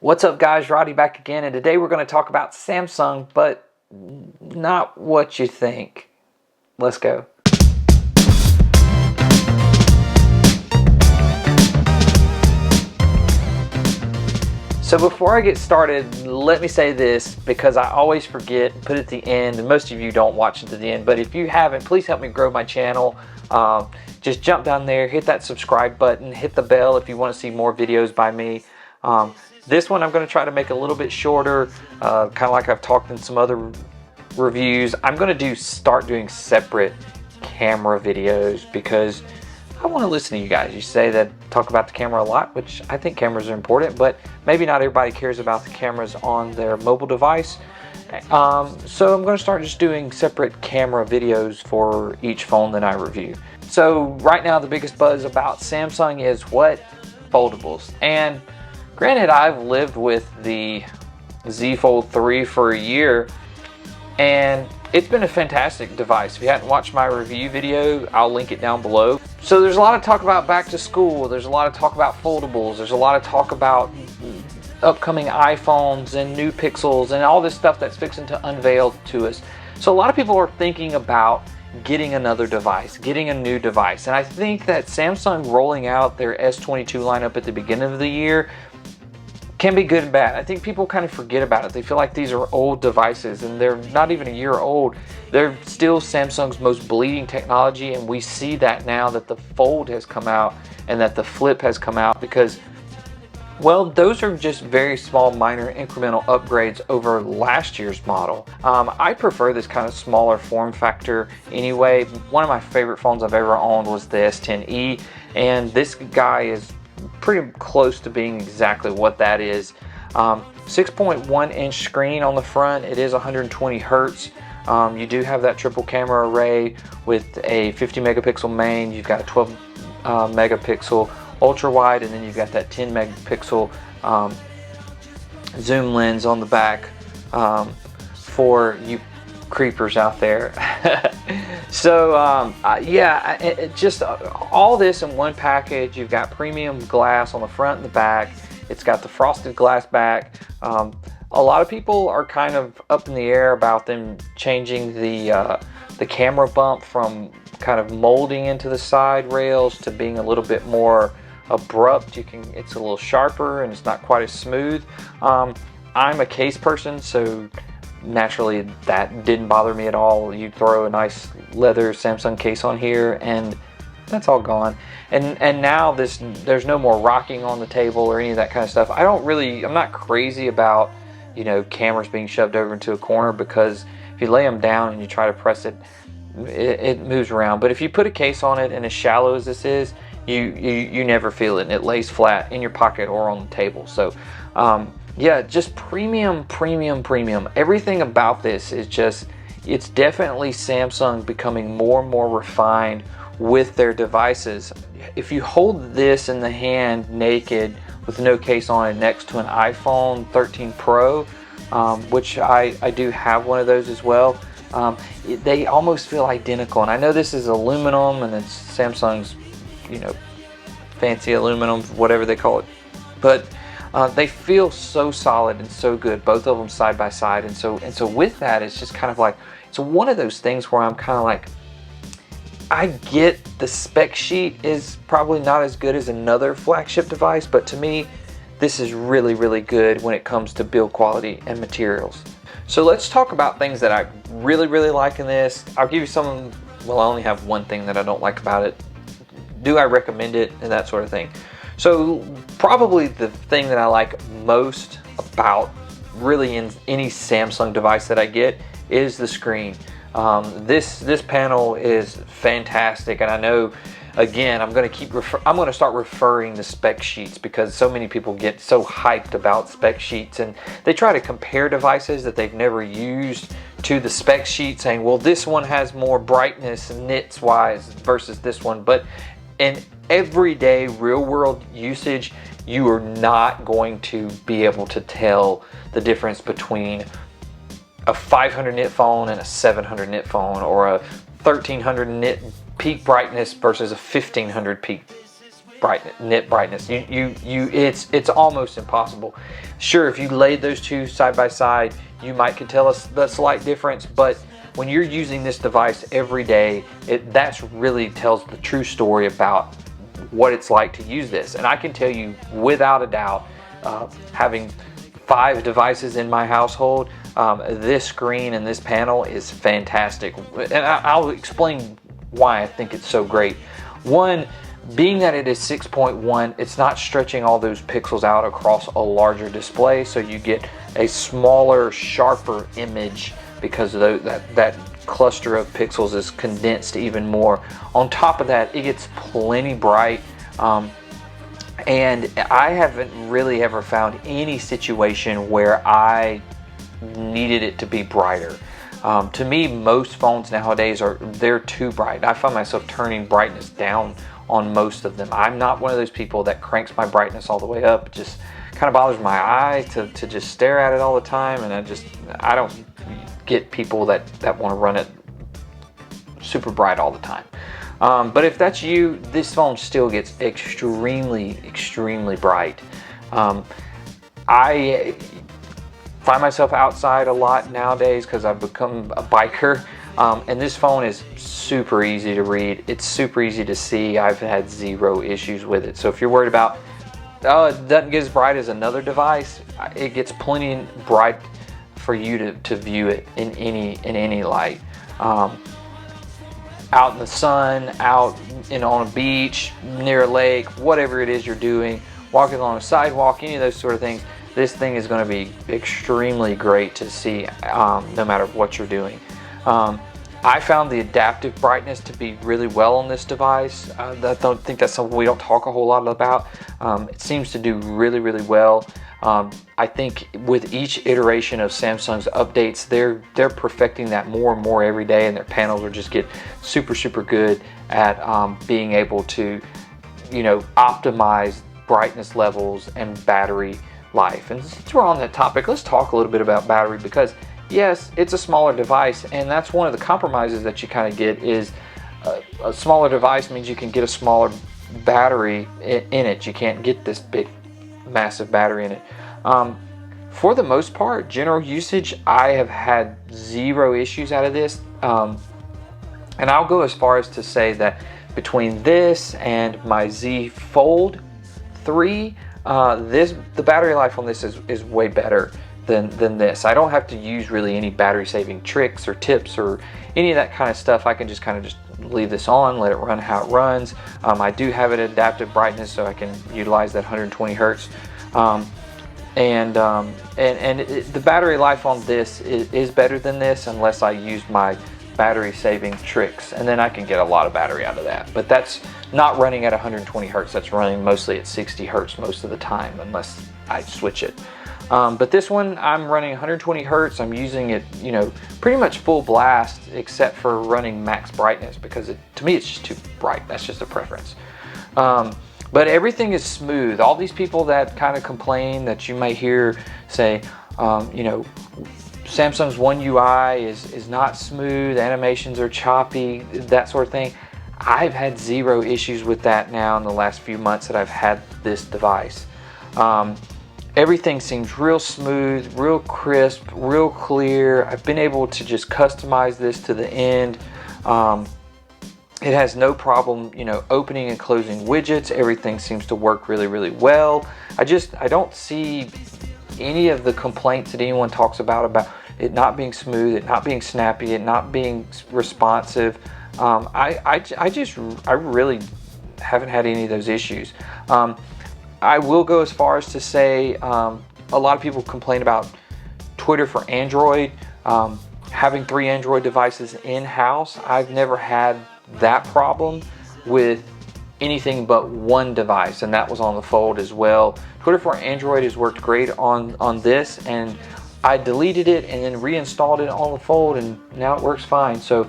What's up guys, Roddy back again, and today we're going to talk about Samsung, but not what you think. Let's go. So before I get started, let me say this, because I always forget, put it at the end, and most of you don't watch it to the end, but if you haven't, please help me grow my channel. Just jump down there, hit that subscribe button, hit the bell if you want to see more videos by me. This one I'm going to try to make a little bit shorter, kind of like I've talked in some other reviews. I'm going to start doing separate camera videos because I want to listen to you guys. You say that talk about the camera a lot, which I think cameras are important, but maybe not everybody cares about the cameras on their mobile device. So I'm going to start just doing separate camera videos for each phone that I review. So right now the biggest buzz about Samsung is what? Foldables. And granted, I've lived with the Z Fold 3 for a year, and it's been a fantastic device. If you hadn't watched my review video, I'll link it down below. So there's a lot of talk about back to school, there's a lot of talk about foldables, there's a lot of talk about upcoming iPhones and new Pixels and all this stuff that's fixing to unveil to us. So a lot of people are thinking about getting another device, getting a new device. And I think that Samsung rolling out their S22 lineup at the beginning of the year can be good and bad. I think people kind of forget about it. They feel like these are old devices, and they're not even a year old. They're still Samsung's most bleeding technology, and we see that now that the Fold has come out and that the Flip has come out, because, well, those are just very small, minor, incremental upgrades over last year's model. I prefer this kind of smaller form factor anyway. One of my favorite phones I've ever owned was the S10e, and this guy is pretty close to being exactly what that is. 6.1 inch screen on the front. It is 120 hertz. You do have that triple camera array with a 50 megapixel main. You've got a 12 megapixel ultra wide, and then you've got that 10 megapixel zoom lens on the back for you creepers out there. So yeah, just all this in one package. You've got premium glass on the front and the back. It's got the frosted glass back. A lot of people are kind of up in the air about them changing the camera bump from kind of molding into the side rails to being a little bit more abrupt. It's a little sharper and it's not quite as smooth. I'm a case person, so naturally that didn't bother me at all. You throw a nice leather Samsung case on here and that's all gone. And now there's no more rocking on the table or any of that kind of stuff. I'm not crazy about, cameras being shoved over into a corner, because if you lay them down and you try to press it, it moves around. But if you put a case on it, and as shallow as this is, you never feel it, and it lays flat in your pocket or on the table. So yeah, just premium. Everything about this is it's definitely Samsung becoming more and more refined with their devices. If you hold this in the hand naked with no case on it next to an iPhone 13 Pro, which I do have one of those as well, they almost feel identical. And I know this is aluminum, and it's Samsung's, fancy aluminum, whatever they call it, but they feel so solid and so good, both of them side by side. And so with that, it's just kind of like, it's one of those things where I'm kind of like, I get the spec sheet is probably not as good as another flagship device, but to me, this is really, really good when it comes to build quality and materials. So let's talk about things that I really, really like in this. I'll give you some. Well, I only have one thing that I don't like about it. Do I recommend it, and that sort of thing. So probably the thing that I like most about really in any Samsung device that I get is the screen. This panel is fantastic, and I know, again, I'm going to start referring to spec sheets, because so many people get so hyped about spec sheets, and they try to compare devices that they've never used to the spec sheet, saying, well, this one has more brightness and nits wise versus this one. But in everyday real world usage, you are not going to be able to tell the difference between a 500 nit phone and a 700 nit phone, or a 1300 nit peak brightness versus a 1500 peak brightness. It's almost impossible. Sure, if you laid those two side by side, you might could tell us the slight difference, but when you're using this device every day, that's really tells the true story about what it's like to use this. And I can tell you without a doubt, having 5 devices in my household, this screen and this panel is fantastic. And I'll explain why I think it's so great. One, being that it is 6.1, it's not stretching all those pixels out across a larger display, so you get a smaller, sharper image because of that cluster of pixels is condensed even more. On top of that, it gets plenty bright, and I haven't really ever found any situation where I needed it to be brighter. To me, most phones nowadays they're too bright. I find myself turning brightness down on most of them. I'm not one of those people that cranks my brightness all the way up. It just kind of bothers my eye to just stare at it all the time, and I don't get people that want to run it super bright all the time. But if that's you, this phone still gets extremely bright. I find myself outside a lot nowadays because I've become a biker, and this phone is super easy to read. It's super easy to see. I've had 0 issues with it. So if you're worried about, oh, it doesn't get as bright as another device, it gets plenty bright for you to view it in any light. Out in the sun, out on a beach, near a lake, whatever it is you're doing, walking along a sidewalk, any of those sort of things, this thing is going to be extremely great to see, no matter what you're doing. I found the adaptive brightness to be really well on this device. I don't think that's something we don't talk a whole lot about. It seems to do really well. I think with each iteration of Samsung's updates, they're perfecting that more and more every day, and their panels will just get super good at being able to, optimize brightness levels and battery life. And since we're on that topic, let's talk a little bit about battery, because yes, it's a smaller device, and that's one of the compromises that you kind of get is a smaller device means you can get a smaller battery in it. You can't get this big massive battery in it. For the most part, general usage, I have had 0 issues out of this, and I'll go as far as to say that between this and my Z Fold 3, the battery life on this is way better than this. I don't have to use really any battery saving tricks or tips or any of that kind of stuff. I can just kind of just leave this on, let it run how it runs. I do have it at adaptive brightness, so I can utilize that 120 hertz. The battery life on this is better than this, unless I use my battery saving tricks, and then I can get a lot of battery out of that. But that's not running at 120 hertz. That's running mostly at 60 hertz most of the time, unless I switch it. But this one, I'm running 120 hertz. I'm using it, pretty much full blast, except for running max brightness, because to me it's just too bright. That's just a preference. But everything is smooth. All these people that kind of complain, that you might hear say, Samsung's One UI is not smooth, animations are choppy, that sort of thing. I've had 0 issues with that now in the last few months that I've had this device. Everything seems real smooth, real crisp, real clear. I've been able to just customize this to the end. It has no problem, opening and closing widgets. Everything seems to work really well. I don't see any of the complaints that anyone talks about it not being smooth, it not being snappy, it not being responsive. I really haven't had any of those issues. I will go as far as to say a lot of people complain about Twitter for Android. Having 3 Android devices in-house, I've never had that problem with anything but one device, and that was on the Fold as well. Twitter for Android has worked great on this, and I deleted it and then reinstalled it on the Fold, and now it works fine. So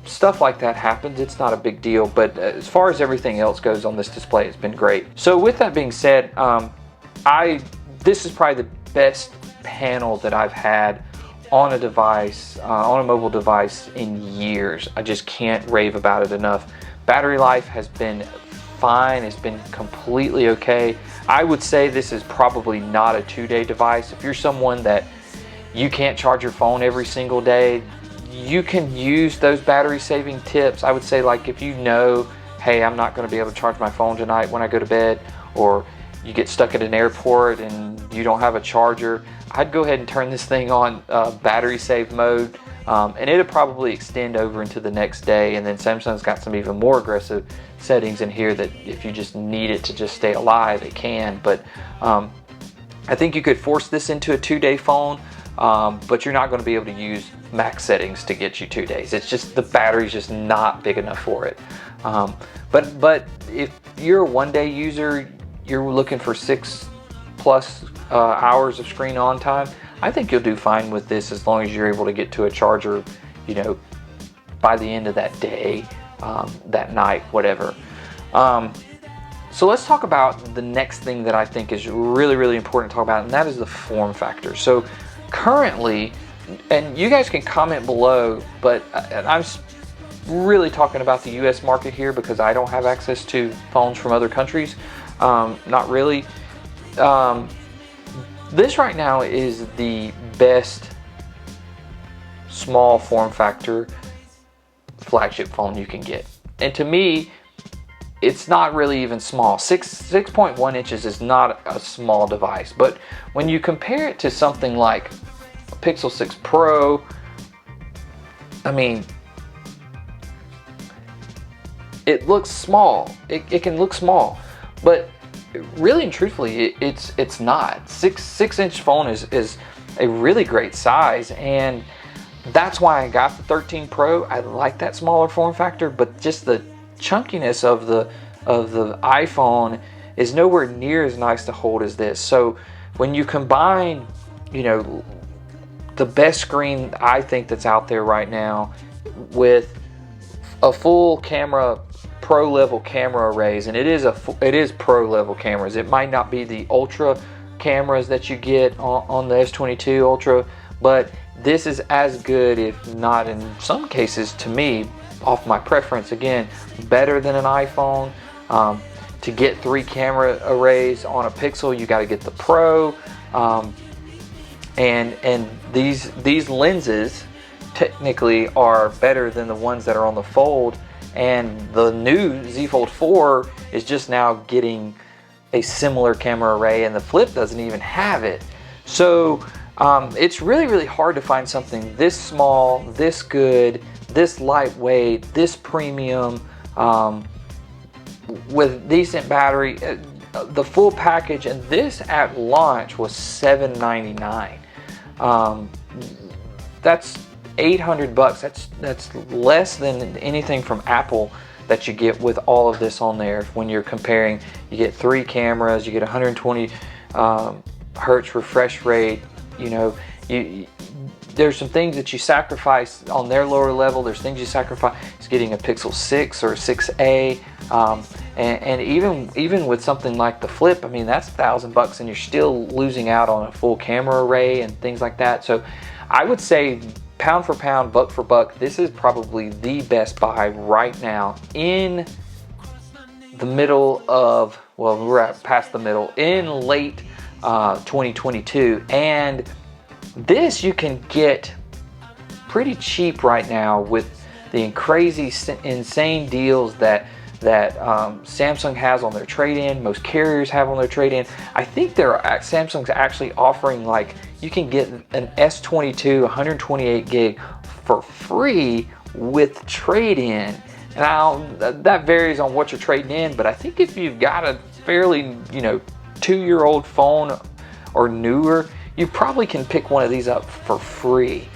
stuff like that happens. It's not a big deal, but as far as everything else goes on this display, it's been great. So with that being said, this is probably the best panel that I've had on a device, on a mobile device in years. I just can't rave about it enough. Battery life has been fine. It's been completely okay. I would say this is probably not a 2-day device. If you're someone that you can't charge your phone every single day, you can use those battery saving tips. I would say, like, if you know, hey, I'm not going to be able to charge my phone tonight when I go to bed, or you get stuck at an airport and you don't have a charger, I'd go ahead and turn this thing on battery save mode, and it'll probably extend over into the next day. And then Samsung's got some even more aggressive settings in here that if you just need it to just stay alive, it can. But I think you could force this into a 2-day phone, but you're not going to be able to use max settings to get you 2 days. It's just, the battery's just not big enough for it. But if you're a 1-day user, you're looking for 6+ hours of screen on time, I think you'll do fine with this as long as you're able to get to a charger, you know, by the end of that day, that night, whatever. So let's talk about the next thing that I think is really, really important to talk about, and that is the form factor. So currently, and you guys can comment below, but I'm really talking about the US market here because I don't have access to phones from other countries. Not really. This right now is the best small form factor flagship phone you can get. And to me, it's not really even small. 6.1 inches is not a small device, but when you compare it to something like a Pixel 6 Pro, I mean, it looks small. It can look small, but really and truthfully, it's not. 6-inch phone is a really great size, and that's why I got the 13 Pro. I like that smaller form factor, but just the chunkiness of the iPhone is nowhere near as nice to hold as this. So when you combine, you know, the best screen I think that's out there right now with a full camera, pro level camera arrays, and it is pro level cameras. It might not be the ultra cameras that you get on the S22 Ultra, but this is as good, if not in some cases, to me, off my preference, again, better than an iPhone. To get 3 camera arrays on a Pixel, you got to get the Pro, and these lenses technically are better than the ones that are on the Fold, and the new Z Fold 4 is just now getting a similar camera array, and the Flip doesn't even have it. So it's really, really hard to find something this small, this good, this lightweight, this premium, with decent battery, the full package. And this at launch was $799. That's $800. That's less than anything from Apple that you get with all of this on there. When you're comparing, you get 3 cameras, you get 120 hertz refresh rate. You know, there's some things that you sacrifice on their lower level. There's things you sacrifice getting a Pixel 6 or a 6A, and even with something like the Flip, I mean, that's $1,000, and you're still losing out on a full camera array and things like that. So I would say, pound for pound, buck for buck, this is probably the best buy right now in the middle of, well, we're at past the middle, in late 2022. And this you can get pretty cheap right now with the crazy, insane deals that Samsung has on their trade-in, most carriers have on their trade-in. I think Samsung's actually offering, like, you can get an S22 128 gig for free with trade-in. Now that varies on what you're trading in, but I think if you've got a fairly, you know, 2-year-old phone or newer, you probably can pick one of these up for free.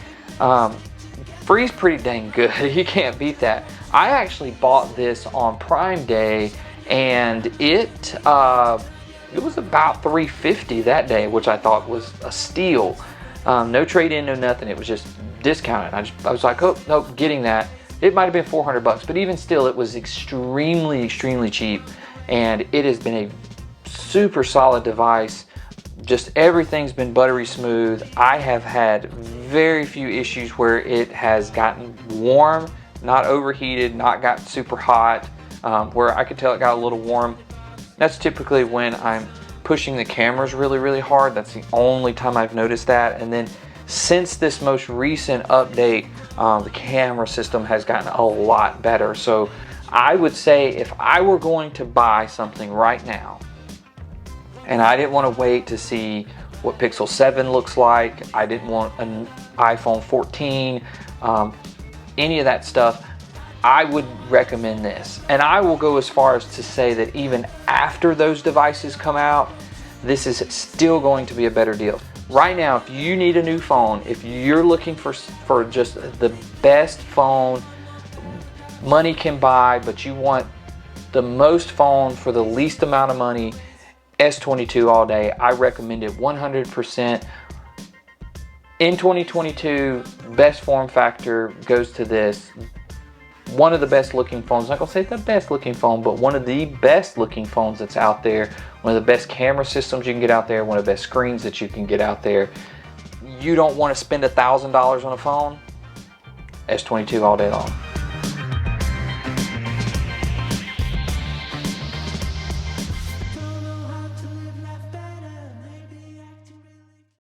Free's pretty dang good. You can't beat that. I actually bought this on Prime Day, and it was about $350 that day, which I thought was a steal. No trade-in, no nothing. It was just discounted. I was like, oh no, getting that. It might have been $400, but even still, it was extremely, extremely cheap, and it has been a super solid device. Just everything's been buttery smooth. I have had very few issues where it has gotten warm, not overheated, not got super hot. where I could tell it got a little warm. That's typically when I'm pushing the cameras really, really hard. That's the only time I've noticed that. And then since this most recent update, the camera system has gotten a lot better. So I would say if I were going to buy something right now, and I didn't want to wait to see what Pixel 7 looks like, I didn't want an iPhone 14, any of that stuff, I would recommend this. And I will go as far as to say that even after those devices come out, this is still going to be a better deal. Right now, if you need a new phone, if you're looking for just the best phone money can buy, but you want the most phone for the least amount of money, S22 all day. I recommend it 100%. In 2022, best form factor goes to this. One of the best looking phones, I'm not gonna say the best looking phone, but one of the best looking phones that's out there. One of the best camera systems you can get out there. One of the best screens that you can get out there. You don't want to spend $1,000 on a phone? S22 all day long.